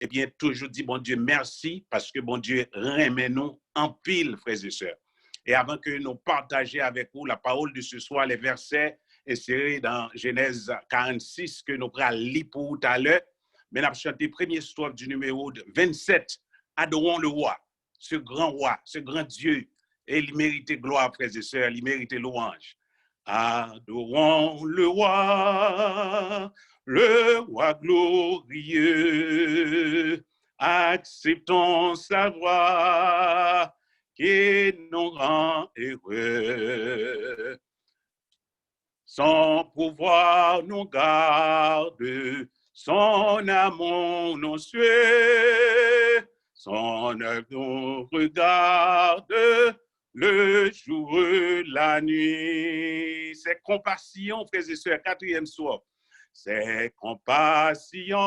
eh bien, toujours dit, bon Dieu, merci, parce que bon Dieu remet nous en pile, frères et sœurs. Et avant que nous partagions avec vous la parole de ce soir, les versets insérés dans Genèse 46 que nous allons lire pour tout à l'heure, mais nous avons chanté premier strophe du numéro 27, Adorons le roi, ce grand Dieu, et il méritait gloire, frères et sœurs, il méritait louange. Adorons le roi glorieux, acceptons sa voix qui nous rend heureux. Son pouvoir nous garde, son amour nous suit, son œuvre nous regarde, le jour, la nuit. C'est compassion, frères et sœurs, quatrième soir. C'est compassion,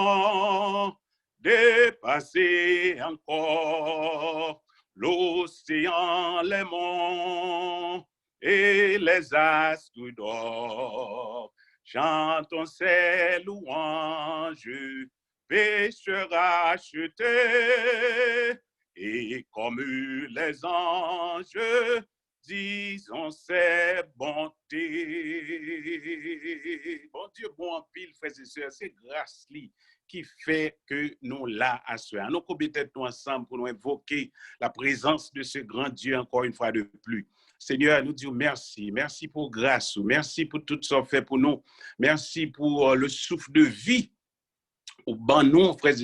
dépasser encore l'océan, les monts et les astres d'or. Chantons ses louanges, pécheurs rachetés, et comme les anges, disons ses bontés. Bon Dieu, bon en pile, frères et sœurs, c'est grâce qui fait que nous là à soi. Nous commettons nous ensemble pour nous invoquer la présence de ce grand Dieu encore une fois de plus. Seigneur, nous disons merci. Merci pour grâce. Merci pour tout ce que fait pour nous. Merci pour le souffle de vie au ban nous, frère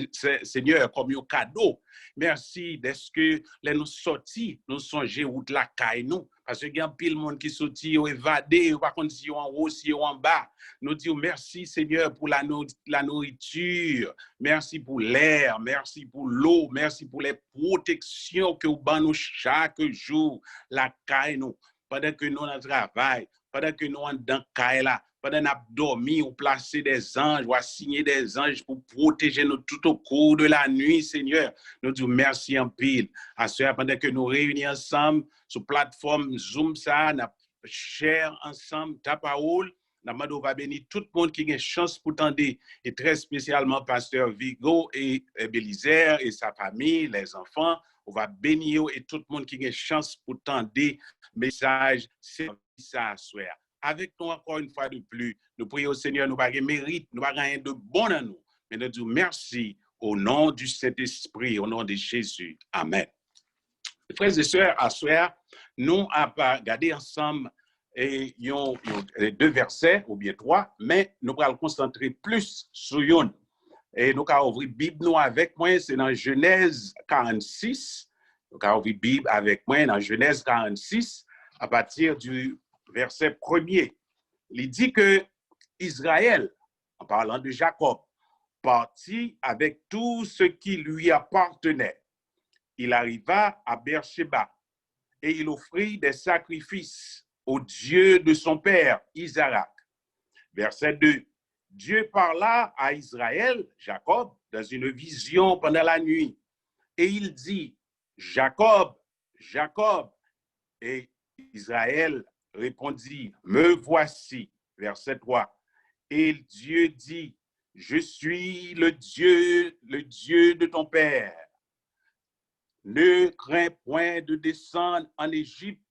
Seigneur, comme un cadeau. Merci d'être que les nous sortis, nous songer où la caille nous. Parce qu'il y a pile monde qui sortit, évadé, par contre, si en haut, si en bas. Nous disons merci, Seigneur, pour la nourriture. Merci pour l'air. Merci pour l'eau. Merci pour les protections que vous ban nous chaque jour. La caille nous. Pendant que nous on travail, pendant que nous on dans caille là. Pendant qu'on a dormi, on place des anges, on a signé des anges pour protéger nous tout au cours de la nuit, Seigneur. Nous disons merci en pile. À ce pendant que nous réunissons ensemble sur plateforme Zoom, ça, nous cher ensemble ta parole. Nous va bénir tout le monde qui a une chance pour t'entendre, et très spécialement Pasteur Vigo et Bélisaire et sa famille, les enfants. On va bénir et tout le monde qui a une chance pour t'entendre. Message, c'est ça à soir. Avec nous encore une fois de plus, nous prions au Seigneur, nous n'avons pas de mérite, nous n'avons rien de bon en nous. Mais nous disons merci au nom du Saint-Esprit, au nom de Jésus. Amen. Frères et sœurs, à ce soir, nous avons regardé ensemble les deux versets, ou bien trois, mais nous allons concentrer plus sur une. Et nous allons ouvrir la Bible nous avec moi, c'est dans Genèse 46. Nous allons ouvrir la Bible avec moi dans Genèse 46, à partir du verset 1er, il dit que Israël, en parlant de Jacob, partit avec tout ce qui lui appartenait. Il arriva à Beersheba et il offrit des sacrifices au Dieu de son père, Isaac. Verset 2. Dieu parla à Israël, Jacob, dans une vision pendant la nuit. Et il dit, Jacob, Jacob. Et Israël répondit, me voici, verset 3. Et Dieu dit, je suis le Dieu de ton père. Ne crains point de descendre en Égypte,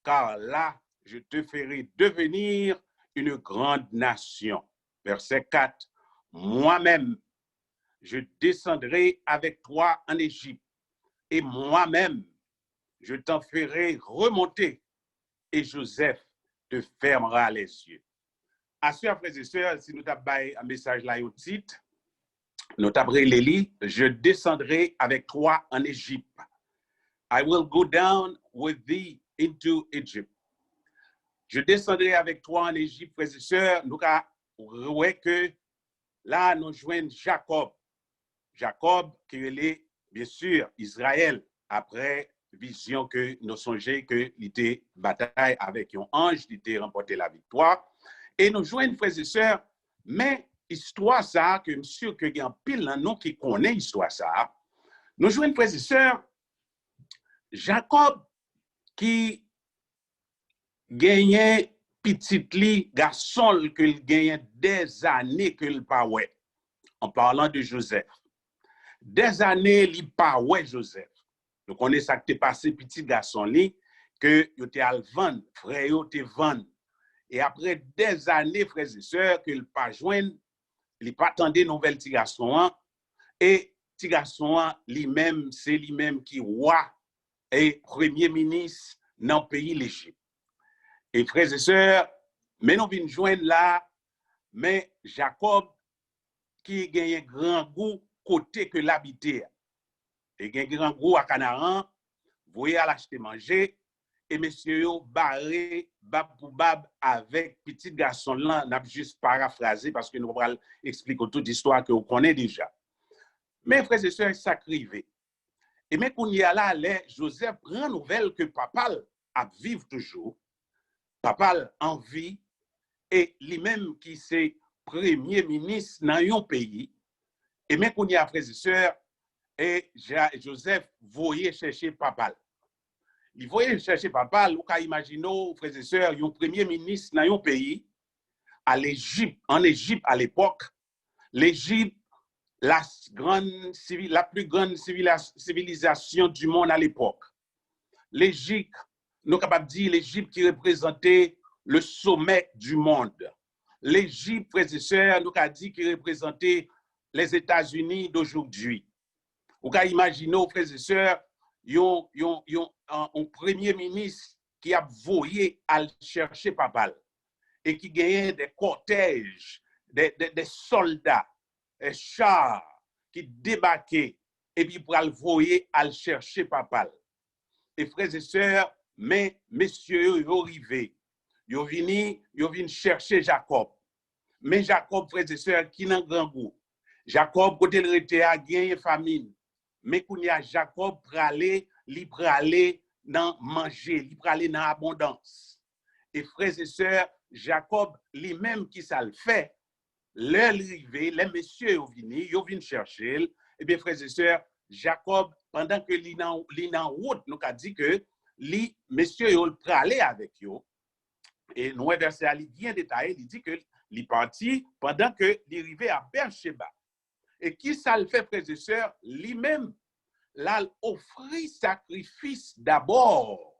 car là, je te ferai devenir une grande nation. Verset 4. Moi-même, je descendrai avec toi en Égypte, et moi-même, je t'en ferai remonter, et Joseph te fermera les yeux. À ce frères et sœurs, si nous avons un message là au titre, nous avons les je descendrai avec toi en Égypte. I will go down with thee into Egypt. Je descendrai avec toi en Égypte, frères et sœurs. Nous avons que là, nous joignons Jacob. Jacob, qui est bien sûr Israël, après vision que nous songeons qu'il était bataille avec un ange, il était remporté la victoire. Et nous joignons, frères et sœurs, mais histoire ça, que monsieur, que il y a un pile dans nous qui connaît histoire ça, nous joignons, frères et sœurs, Jacob qui gagnait petit garçon qu'il gagnait des années qu'il pas ouais, en parlant de Joseph. Des années, il pas ouais Joseph. Donc, on est ça qui t'est passé, petit garçon, que il était à le vendre, frère, il était vendre. Et après des années, frères et sœurs, qu'il pas joindre, il pas attendu nouvelle petit garçon, et petit garçon, lui-même, c'est lui-même qui roi et premier ministre dans le pays l'Égypte. Et frères et sœurs, mais nous venons joindre là, mais Jacob, qui gagne un grand goût côté que l'habité. Et gagne un grand goût à Canaan, voyez à l'acheter manger, et monsieur barré bab pour bab avec petit garçon là, n'a juste paraphrasé parce que nous allons expliquer toute l'histoire que vous connaissez déjà. Mais frères et sœurs, ça crivé. Et mais qu'on y a là, Joseph prend nouvelle que papa a vivre toujours, papa en vie, et lui-même qui c'est premier ministre dans un pays, et mais qu'on y a frères et sœurs, et Joseph voyait chercher papa. Il voyait chercher papa, vous pouvez imaginer, frères et sœurs, un premier ministre dans un pays, à l'Égypte, en Égypte à l'époque, l'Égypte, la plus grande civilisation du monde à l'époque. L'Égypte, nous sommes capables de dire l'Égypte qui représentait le sommet du monde. L'Égypte, frères et sœurs, nous avons dit qui représentait les États-Unis d'aujourd'hui. Vous pouvez imaginer, frères et sœurs, un premier ministre qui a voyé à chercher papa et qui gagnait des cortèges, des soldats, des chars qui débarquaient et puis pour le voyer à le chercher papa. Et frères et sœurs, mais messieurs, ils sont arrivés. Ils viennent chercher Jacob. Mais Jacob, frères et sœurs, qui n'a grand goût. Jacob, quand il était à gagner famine. Mais quand il y a Jacob, il aller dans manger, il aller dans abondance. Et frères et sœurs, Jacob, lui-même qui ça le fait, l'arrivée, les messieurs ils viennent chercher. Et bien, frères et sœurs, Jacob, pendant que il en route, nous a dit que les messieurs ils aller avec eux. Et nous verset bien détaillé, il dit que il parti pendant que il arrivait à Beersheba. Et qui ça le fait, frères et sœurs, lui-même, là, offrit sacrifice d'abord.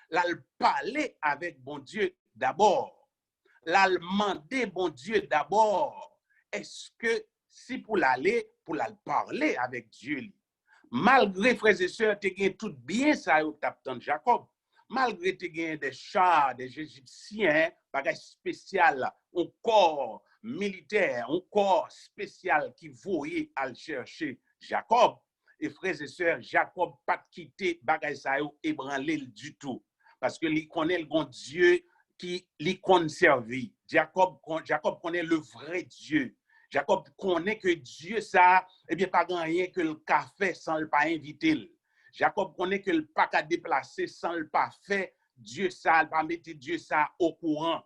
Là, parler avec bon Dieu d'abord. Là, demander bon Dieu d'abord. Est-ce que si pour l'aller parler avec Dieu, malgré, frères et sœurs, tu as tout bien ça, au tapant Jacob, malgré tu as des chars, des Égyptiens, bagage spécial, un corps militaire, un corps spécial qui voyait à le chercher Jacob. Et frères et sœurs, Jacob pas quitté bagage ça ébranlé du tout. Parce que il connaît le bon Dieu qui lui conserve. Jacob connaît le vrai Dieu. Jacob connaît que Dieu ça, eh bien, pas rien que le café sans le pas inviter. Jacob connaît que le pas qu'à déplacer sans le pas faire. Dieu ça, pas mettre Dieu ça au courant.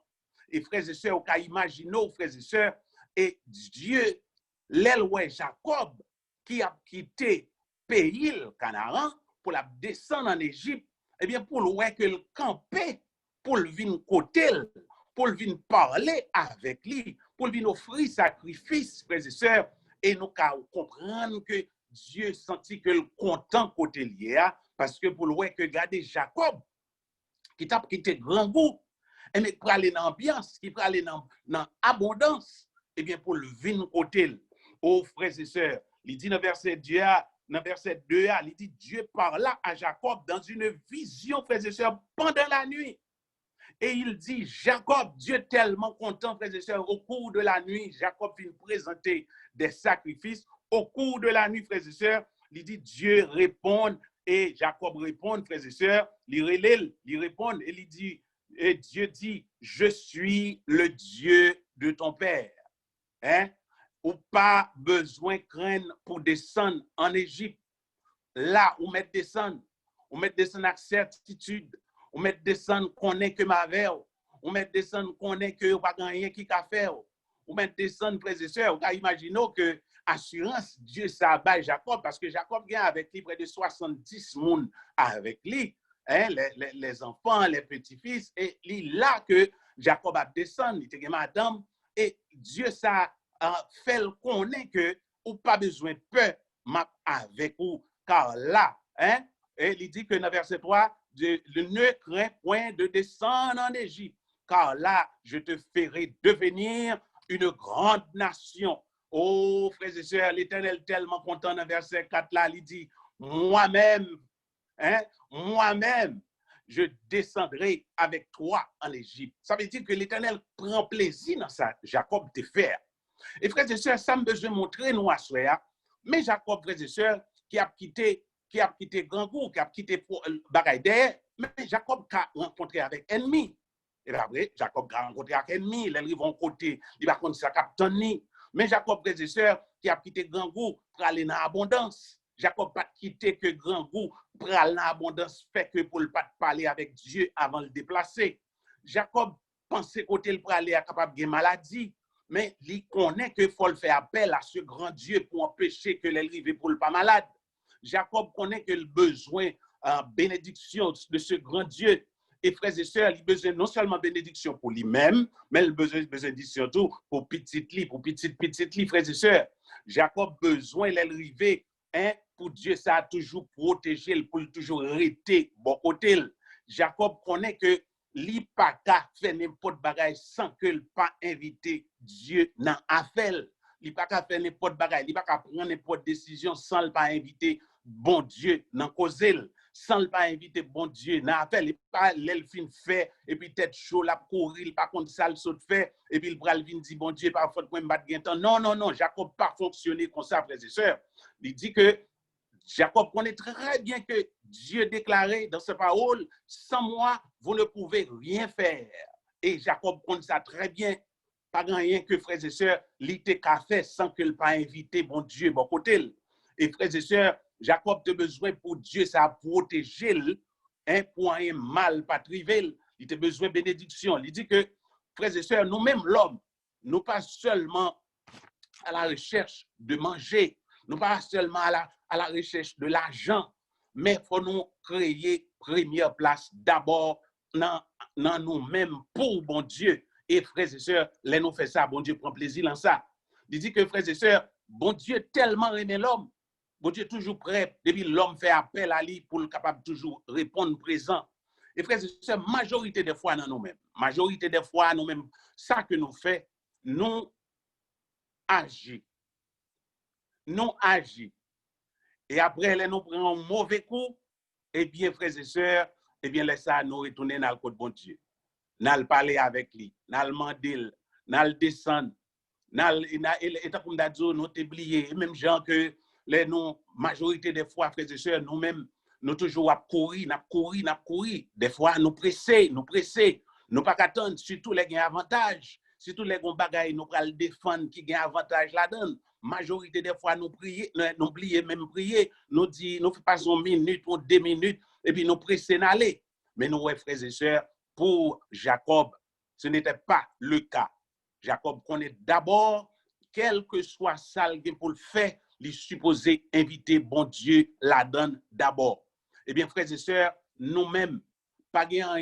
Et frères et sœurs, vous imaginez, frères et sœurs, et Dieu, l'éloi Jacob, qui a quitté pays le Canaan pour la descendre en Égypte, eh bien, pour le voir que le camper, pour le venir côté, pour le venir parler avec lui, pour le venir offrir sacrifice, frères et sœurs, et nous comprendre que Dieu sentit que le content côté lié, parce que pour le voir que regardez Jacob, qui t'a quitté grand goût, et mais pour aller dans l'ambiance, qui pour aller dans l'abondance, eh bien, pour le venir côté, aux frères et sœurs, il dit dans verset 2, il dit Dieu parla à Jacob dans une vision, frères et sœurs, pendant la nuit. Et il dit, Jacob, Dieu tellement content, frères et sœurs, au cours de la nuit, Jacob vient présenter des sacrifices. Au cours de la nuit, frères et sœurs, il dit, Dieu répond, et Jacob répond, frères et sœurs, il répond, et il dit, et Dieu dit, je suis le Dieu de ton père. Hein? Ou pas besoin de craindre pour descendre en Égypte. Là, on met descendre avec certitude. On met descendre qu'on est que ma verre. On met descendre qu'on est que pas rien qui a faire. On met descendre, frères et sœurs. Imaginons que assurance, Dieu ça baille Jacob, parce que Jacob vient avec lui près de 70 personnes avec lui, hein, les enfants, les petits-fils, et là que Jacob a descendu, il était madame, et Dieu ça fait qu'on est que ou pas besoin de peur, m'a avec vous. Car là, hein, et il dit que dans verset 3, ne crains point de descendre en Égypte, car là, je te ferai devenir une grande nation. Oh, frères et sœurs, l'Éternel tellement content dans verset 4 là, il dit, moi-même, hein, moi-même, je descendrai avec toi en Égypte. Ça veut dire que l'Éternel prend plaisir dans ça, Jacob te faire. Et frères et sœurs, ça me besoin de montrer nous à soi, mais Jacob, frères et sœurs, qui a quitté Grand Goût, qui a quitté Bagaïdé, mais Jacob a rencontré avec ennemi. Et après, Jacob a rencontré avec ennemi, les vont côté, il va contre ça capitaine. Mais Jacob, frères et sœurs, qui a quitté Grand Goût pour aller dans l'abondance. Jacob n'a pas quitté que Grand Goût pour aller dans l'abondance, fait que pour ne pas parler avec Dieu avant de le déplacer. Jacob pensait côté le pour aller à capable de maladie. Mais il connaît qu'il faut faire appel à ce grand Dieu pour empêcher que l'élève pour le pas malade. Jacob connaît que le besoin de bénédiction de ce grand Dieu. Et frères et sœurs, il a besoin non seulement bénédiction pour lui-même, mais il a besoin surtout pour petite li, frères et sœurs. Jacob a besoin d'arriver, hein, pour Dieu, ça a toujours protégé, pour toujours rester bon côté. Jacob connaît que li pas qu'à faire n'importe bagaille sans que le pas inviter Dieu dans affaire. Li pas qu'à faire n'importe bagaille, li pas qu'à prendre n'importe décision sans le pas inviter bon Dieu dans causer, sans le pas inviter bon Dieu dans affaire. Il pas l'elfin fait et puis tête chaud la courir, pas contre ça le saute fait et puis le bral vient dit bon Dieu par faute moi me battre gain temps. Non, Jacob pas fonctionner comme ça, frères et sœurs. Il dit que Jacob connaît très bien que Dieu déclarait dans sa parole, sans moi, vous ne pouvez rien faire. Et Jacob connaît ça très bien. Pas rien que frères et sœurs, l'ité qu'a fait sans qu'il pas invité bon Dieu, bon côté. Et frères et sœurs, Jacob a besoin pour Dieu, ça a protégé, hein, pour un mal pas trivé. Il a besoin de bénédiction. Il dit que, frères et sœurs, nous-mêmes, l'homme, nous pas seulement à la recherche de manger, nous pas seulement à la recherche de l'argent, mais il faut nous créer première place d'abord dans nous-mêmes pour bon Dieu. Et frères et sœurs, les nous fait ça, bon Dieu prend plaisir dans ça. Il dit que frères et sœurs, bon Dieu tellement aimé l'homme, bon Dieu toujours prêt, depuis l'homme fait appel à lui pour le capable toujours répondre présent. Et frères et sœurs, majorité des fois dans nous-mêmes, ça que nous faisons, nous agissons. Et après, nous prenons un mauvais coup, et bien, frères et sœurs, et bien, laissez nous retourner dans le côté bon Dieu. Nous parler avec lui, nous demander, nous descendre, et comme d'adjo, nous oublier, même gens que les nous, majorité des fois, frères et sœurs, nous-mêmes, nous toujours à courir. Des fois, nous presser, nous pas attendre, surtout les gains avantages, surtout les gros bagailles, nous pral défendre qui gagne avantage là-dedans. Majorité des fois, nous prier, nous oublier même prier, nous dit, nous passons 1 minute ou 2 minutes, et puis nous presser d'aller. Mais nous, frères et sœurs, pour Jacob, ce n'était pas le cas. Jacob connaît d'abord, quel que soit ça pour le faire, il est supposé inviter bon Dieu là-dedans d'abord. Eh bien, frères et sœurs, nous-mêmes, pas rien,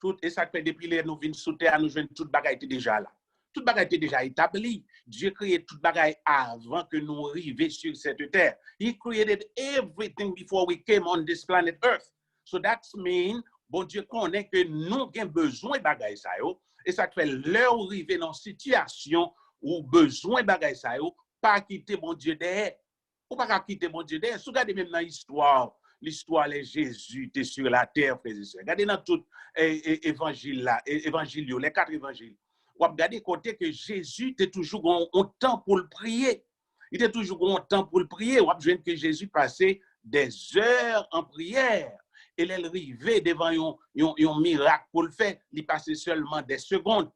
tout, et ça fait depuis les nous venons sous terre, nous jouons toute bagaille déjà là. Toute bagaille était déjà établie. Dieu créait toute bagaille avant que nous arrivions sur cette terre. He created everything before we came on this planet Earth. So that means, bon Dieu connaît que nous avons besoin de bagaille ça yo, et ça fait l'heure arriver dans une situation où besoin de bagaille ça yo, pas quitter bon Dieu derrière. Ou pas quitter bon Dieu derrière. Si vous regardez même dans l'histoire de Jésus était sur la terre, frères et sœurs. Regardez dans tout évangile là, les 4 évangiles. Vous regardez côté que Jésus était toujours en temps pour le prier. Il était toujours en temps pour le prier. Vous voyez que Jésus passait des heures en prière. Et l'arrivée devant un miracle pour le faire, il passait seulement des secondes.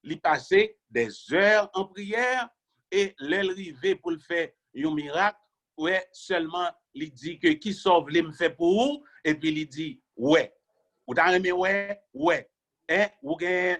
Il passait des heures en prière et l'arrivée pour le faire un miracle, ouais, seulement il dit que qui sauve les me fait pour vous, et puis il dit ouais. Vous t'en aimez ouais. Hein, ou gain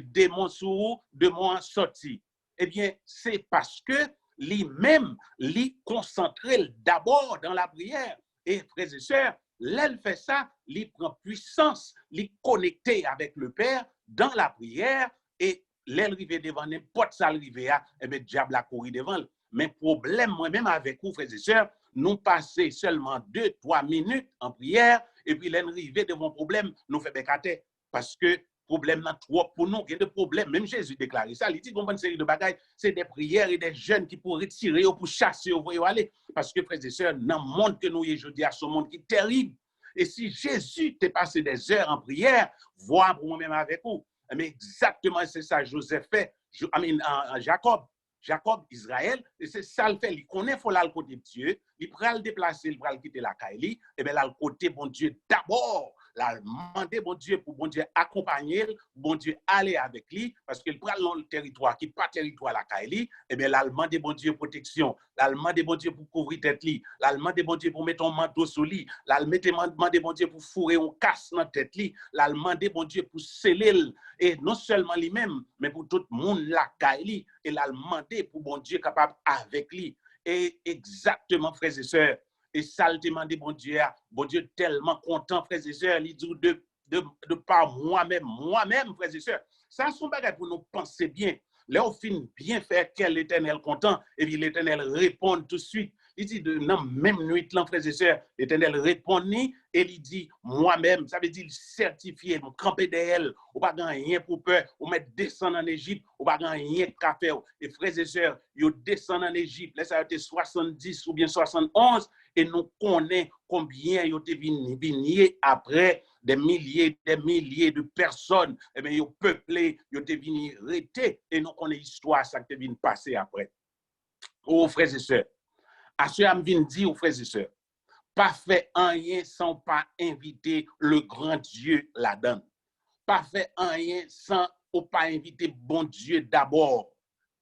démon sous démon sorti. Eh bien, c'est parce que lui-même, lui concentré d'abord dans la prière. Et frères et sœurs, l'elle fait ça, lui prend puissance, lui connecté avec le Père dans la prière et l'elle arrive devant n'importe ça arrive, et bien diable a couru devant. Mais problème, moi-même avec vous, frères et sœurs, nous passer seulement 2-3 minutes en prière, et puis l'arrivée de mon problème, nous fait bécater. Parce que problème n'a trop pour nous, il y a des problèmes. Même Jésus déclare ça. Il dit qu'on a une série de bagailles, c'est des prières et des jeunes qui pourraient retirer ou pour chasser ou pour aller. Parce que, frères et sœurs, dans le monde que nous y aujourd'hui, à ce monde qui est terrible. Et si Jésus t'a passé des heures en prière, voir pour moi-même avec vous. Mais exactement, c'est ça Joseph fait. Jacob, Israël, et c'est ça le fait. Il connaît qu'il faut aller côté de Dieu, il prend le déplacer, il prend le quitter la Kaili, et bien là, le côté bon Dieu d'abord, là, demander bon Dieu pour bon Dieu accompagner, bon Dieu aller avec lui, parce qu'il prend le territoire qui n'est pas territoire la Kaili, et bien là, demander bon Dieu protection, là, demander bon Dieu pour couvrir tête lui, là, demander bon Dieu pour mettre un manteau sur lui, là, demander bon Dieu pour fourrer un casse dans tête lui, là, demander bon Dieu pour sceller, et non seulement lui-même, mais pour tout le monde la Kaili, et là, demander pour bon Dieu capable avec lui. Et exactement, frères et sœurs, et ça le demande bon Dieu tellement content, frères et sœurs, il dit de par moi-même, frères et sœurs. Ça, c'est un bagage pour nous penser bien. Là, on finit bien faire quel l'Éternel content, et puis l'Éternel répond tout de suite. Il dit, dans même nuit, là, frères et sœurs, l'Éternel répond, et il dit, moi-même, ça veut dire certifié, nous camper d'elle, ou pas rien pour peur, ou mettre descendre en Égypte, ou pas rien qu'à faire. Et frères et sœurs, ils descendent en Égypte, là, ça a été 70 ou bien 71, et nous connaissons combien ils ont venus après des milliers de personnes, et bien, ils ont peuplé, ils ont venus rester, et nous connaissons l'histoire, ça qui est venu passer après. Oh, frères et sœurs, à ce que je viens de dire aux frères et sœurs, pas fait rien sans pas inviter le grand Dieu là-dedans. Pas fait rien sans pas inviter bon Dieu d'abord.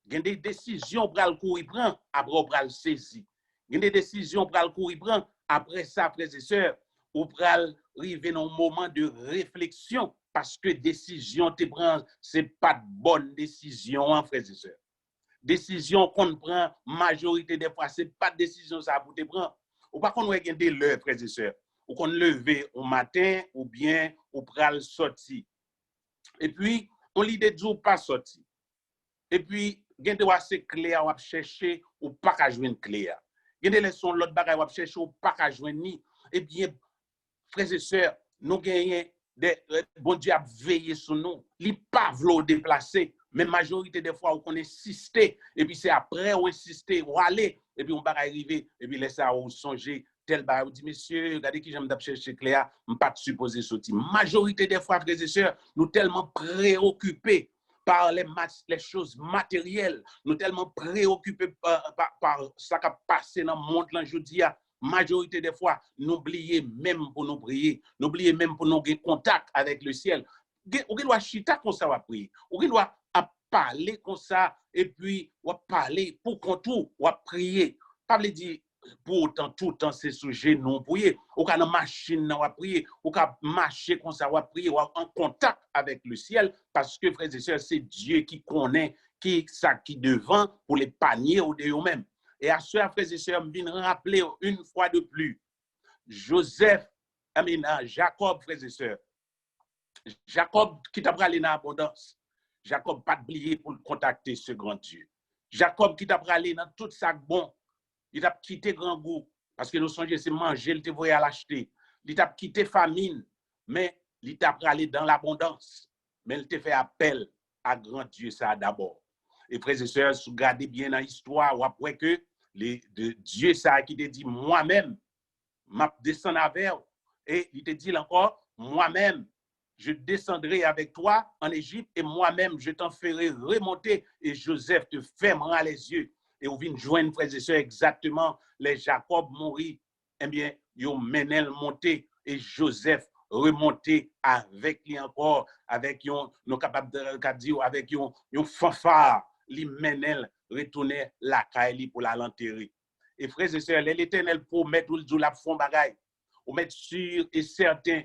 Il y a des décisions pour le courir prendre, après on va le saisir. Il y a des décisions pour le courir prendre, après ça, frères et sœurs, on va arriver dans un moment de réflexion parce que décision te prend, c'est pas de bonne décision, frères et sœurs. Décision qu'on prend, majorité des fois, ce n'est pas de décision ça pour te prendre. Ou pas qu'on ait des l'heure, frères et sœurs. Ou qu'on lever au matin, ou bien, ou pral sorti. Et puis, on lit des jours pas sorti. Et puis, il y a des c'est clair, on va chercher, ou pas qu'à jouer clair. Il y a des leçons, l'autre bagaille, on va chercher, ou pas qu'à jouer ni. Eh bien, frères et sœurs, nous gagnons des bon Dieu a veillé sur nous. Il n'est pas voulu déplacer. Mais majorité des fois, on insiste, et puis c'est après on insiste, on aller, et puis on va arriver, et puis laisser on songer, tel bas, on dit, monsieur, regardez qui j'aime chercher Cléa, je ne pas supposé sortir. Majorité des fois, frères et sœurs, nous tellement préoccupés par les choses matérielles, nous tellement préoccupés par ce qui a passé dans le monde aujourd'hui. Majorité des fois, nous oublions même pour nous prier, nous oublions même pour nous avoir contact avec le ciel. On doit chita comme ça, on va prier. On doit parler comme ça, et puis on va parler pour qu'on tout, on va prier. Pas le dire pour autant, tout le temps, c'est sujet non prier. On a une machine, on va prier. On va marcher comme ça, on va prier, on va en contact avec le ciel, parce que, frères et sœurs, c'est Dieu qui connaît, qui devant pour les paniers ou de eux-mêmes. Et à ce, frères et sœurs, je viens rappeler une fois de plus, Jacob, frères et sœurs, Jacob qui t'a parlé dans l'abondance. Jacob pas oublié pour contacter ce grand Dieu. Jacob qui t'a parlé dans tout ça bon. Il t'a quitté grand goût parce que nous songeons c'est manger, il te voyait à l'acheter. Il t'a quitté famine, mais il t'a parlé dans l'abondance. Mais il t'a fait appel à grand Dieu ça d'abord. Et frères et sœurs, si vous regardez bien dans l'histoire, ou après que Dieu ça qui te dit moi-même, m'a descend avec et il te dit encore moi-même je descendrai avec toi en Égypte et moi-même je t'en ferai remonter et Joseph te fermera les yeux. Et on vient joindre, frères et sœurs, exactement les Jacob mourir. Eh bien, ils ont mené le monter et Joseph remonter avec lui encore, avec nous capable de dire avec un fanfare, lui menel retourner la caille pour la l'enterrer. Et frères et sœurs, l'Éternel promet tout le jour la fond bagaille. On met sûr et certain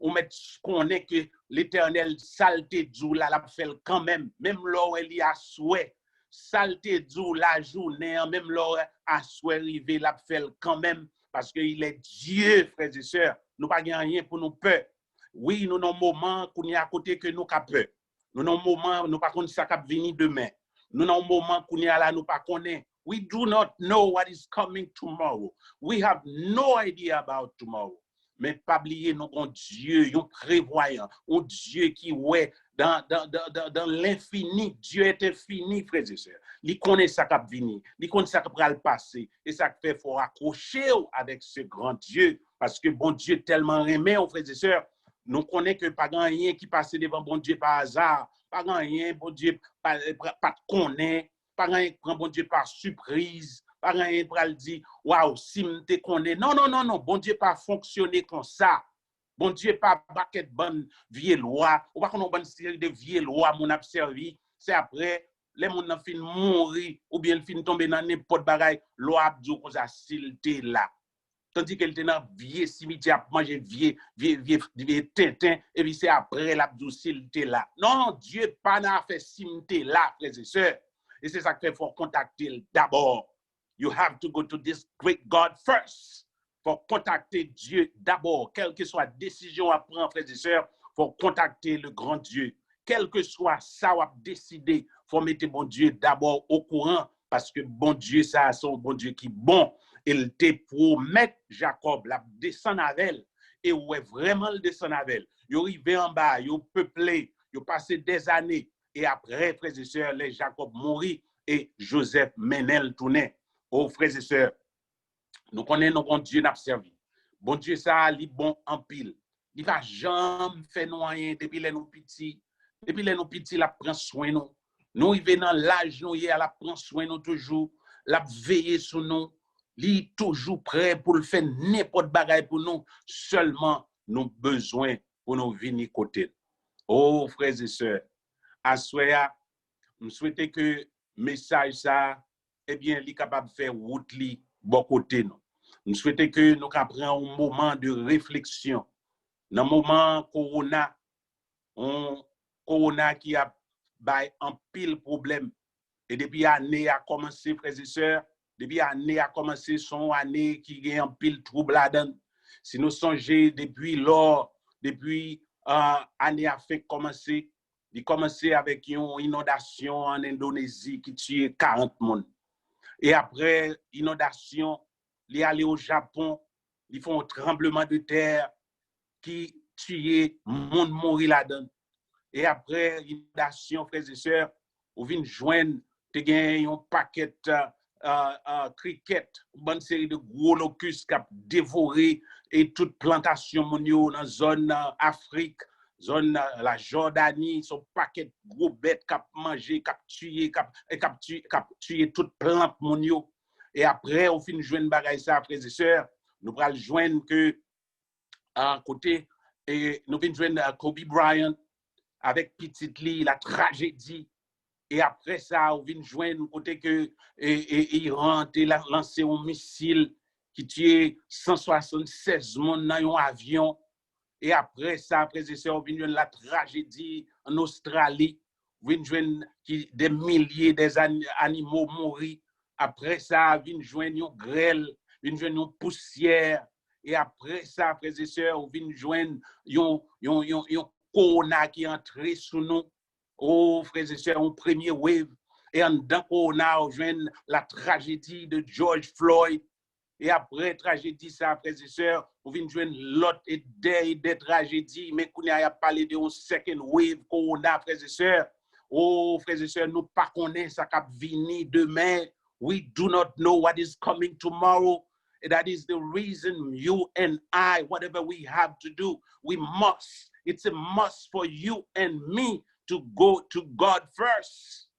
on met qu'on est que l'Éternel saleté du la fait quand même là il y a souhait saleté du la journée même là à souhait arriver la fait quand même parce que il est Dieu frères et sœurs nous pas rien pour nous peur oui nous dans moment qu'on est à côté que nous cap peur nous dans moment nous pas connait ça cap venir demain nous dans moment qu'on est là nous pas connait We do not know what is coming tomorrow. We have no idea about tomorrow. Mais pas oublier, nous avons Dieu, un prévoyant, un Dieu qui, ouais, dans l'infini, Dieu est infini, frères et sœurs. Il connaît ça qui va venir, il connaît ça qui va le passer. Et ça fait, il faut accrocher avec ce grand Dieu. Parce que bon Dieu tellement aimé, frères et sœurs, nous connaissons que pas rien qui passe devant bon Dieu par hasard, pas rien, bon Dieu, pas connaît, pas rien prend bon Dieu par surprise. Pas rien pour le dire, waouh, si je te connais. Non, non, non, non. Bon Dieu pas fonctionner comme ça. Bon Dieu pas baquet bonne vieille loi. Ou pas qu'on a une bonne série de vieilles lois, mon a servi. C'est après, les gens ont fin mourir, ou bien le fin tomber dans n'importe bagaille, loi abdou comme ça, s'il était là. Tandis qu'elle était dans vieux cimetière à manger vieux tintin, et puis c'est après l'abdou s'il était là. Non, Dieu pas n'a fait cimetière là, frères et sœurs. Et c'est ça qu'il faut contacter d'abord. You have to go to this great God first. Pour contacter Dieu d'abord. Quelle que soit la décision à prendre, frères et sœurs, pour contacter le grand Dieu. Quel que soit ça, on a décidé, il faut mettre bon Dieu d'abord au courant. Parce que bon Dieu, ça, c'est un bon Dieu qui est bon. Il te promet, Jacob, la descendre avec elle. Et où est vraiment le descendre avec elle. Il arrivé en bas, il peuplé, il passé des années. Et après, frères et sœurs, les Jacob mourit et Joseph Menel tournait. Oh, frères et sœurs, nous connaissons bon Dieu n'a servi. Bon Dieu, ça, il est bon en pile. Il va jamais faire nous rien depuis les nous petits. Depuis les nous petits, il prend soin de nous. Nous, il dans l'âge, nous, il prend soin de nous toujours. Il veille sur nous. Il est toujours prêt pour le faire n'importe bagaille pour nous. Seulement, nous avons besoin pour nous venir côté. Oh, frères et sœurs, à soya, je souhaite que le message, ça, eh bien, il est capable de faire route li bon côté nous. Nous souhaitons que nous prenions un moment de réflexion. Dans le moment corona qui a un pile problème. Et depuis l'année a commencé, frères et sœurs, depuis l'année a commencé son année qui a un pile trouble là-dedans. Si nous songeons depuis lors, depuis l'année a fait commencer, il commençait avec une inondation en Indonésie qui tue 40 personnes. Et après l'inondation, il est allé au Japon, ils font un tremblement de terre qui tue monde mourir là-dedans. Et après l'inondation, frères et sœurs, on vient joindre un paquet cricket, une bonne série de gros locustes qui ont dévoré et toute plantation monio dans la zone Afrique, zone la Jordanie, son paquet de gros bêtes qui ont mangé, qui ont tué toute plante monio. Et après, on finit joindre bagaille ça, frères et sœurs, nous allons joindre que à côté, et nous venons joindre Kobe Bryant avec Petit Lee, la tragédie. Et après ça, on vient joindre côté que Iran a lancé un missile qui tue 176 personnes dans un avion. Et après ça, après ça, on vient joindre la tragédie en Australie. On vient joindre des milliers d'animaux mourir. Après ça, on vient joindre une grêle, on vient joindre une poussière. Et après ça, frères et sœurs, on vient joindre un corona qui est entré sous nous. Oh, frères et sœurs, un premier wave. Et en dedans, on a la tragédie de George Floyd. Et après tragédie, ça, frères et sœurs, on vient joindre l'autre et des tragédies. Mais qu'on a parlé de un second wave, corona, frères et sœurs. Oh, frères et sœurs, nous ne connaissons pas ça qui va venir demain. We do not know what is coming tomorrow. And that is the reason you and I, whatever we have to do, we must. It's a must for you and me to go to God first.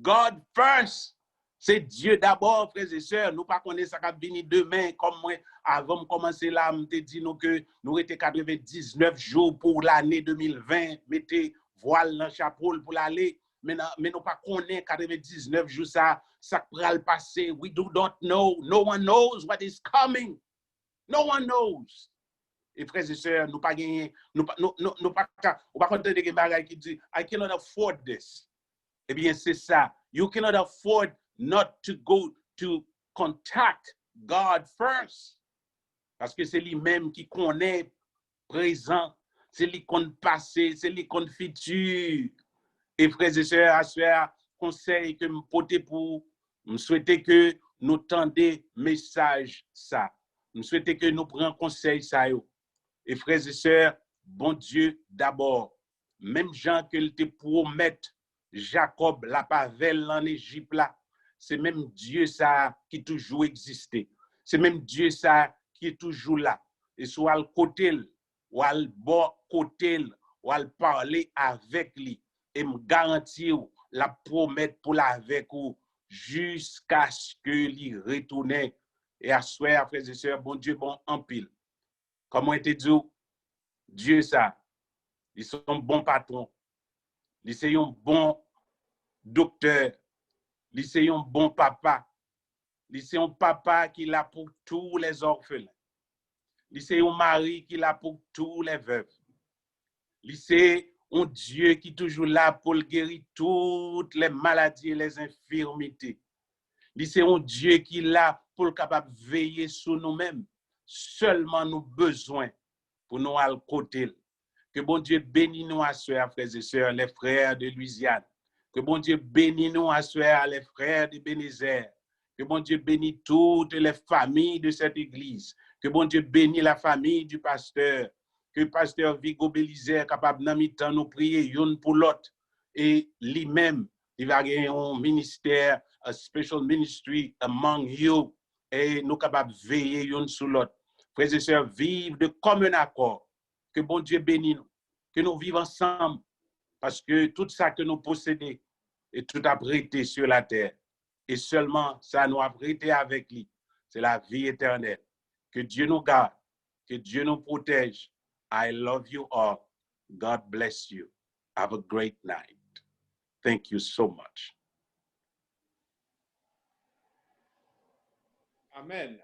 God first. C'est Dieu d'abord, frères et sœurs. Nous ne connaissons pas ça qui va venir demain. Comme moi, avant de commencer là, je te dis que nous étions 99 jours pour l'année 2020. Mettez voile dans le chapeau pour l'aller. Mais nous pas connaissons 99 jours ça pourra le passer. We do not know. No one knows what is coming. No one knows. Et frères et sœurs, nous pas gagner, nous pas contenter de gens qui disent I cannot afford this. Eh bien, c'est ça. You cannot afford not to go to contact God first. Parce que c'est lui-même qui connaît présent, c'est lui qui connaît passé, c'est lui qui connaît futur. Et frères et sœurs, à ce conseil que me porter pour Je souhaite que nous tendions message ça. Je souhaite que nous prenions conseil ça. Et frères et sœurs, bon Dieu d'abord, même Jean que te promet, Jacob la pavel en Égypte là, c'est même Dieu ça qui toujours existé. C'est même Dieu ça qui est toujours là. Et soit le côté, ou al bon côté, ou al parler avec lui. Et me garantir la promesse pour la avec vous jusqu'à ce que lui retourne. Et à soir, frères et sœurs, bon Dieu, bon en pile. Comment était dit, Dieu ça, ils sont bons patrons, ils sont un bon docteur, ils sont un bon papa, ils sont un papa qui l'a pour tous les orphelins, ils sont un mari qui l'a pour tous les veuves, ils sont un Dieu qui est toujours là pour guérir toutes les maladies et les infirmités. C'est un Dieu qui est là pour capable veiller sur nous-mêmes. Seulement nous besoin pour nous à côté. Que bon Dieu bénisse nous à soeur, frères et sœurs, les frères de Louisiane. Que bon Dieu bénisse nous à soeur, les frères de Bénézère. Que bon Dieu bénisse toutes les familles de cette église. Que bon Dieu bénisse la famille du pasteur. Que le pasteur Vigo Bélizer capable de nous prier l'un pour l'autre. Et lui-même, il va gagner un ministère, a special ministry among you. Et nous capables de veiller l'un sur l'autre. Frères et sœurs, vivre de commun accord. Que bon Dieu bénisse nous. Que nous vivons ensemble. Parce que tout ça que nous possédons est tout abrité sur la terre. Et seulement ça nous abrité avec lui. C'est la vie éternelle. Que Dieu nous garde. Que Dieu nous protège. I love you all. God bless you. Have a great night. Thank you so much. Amen.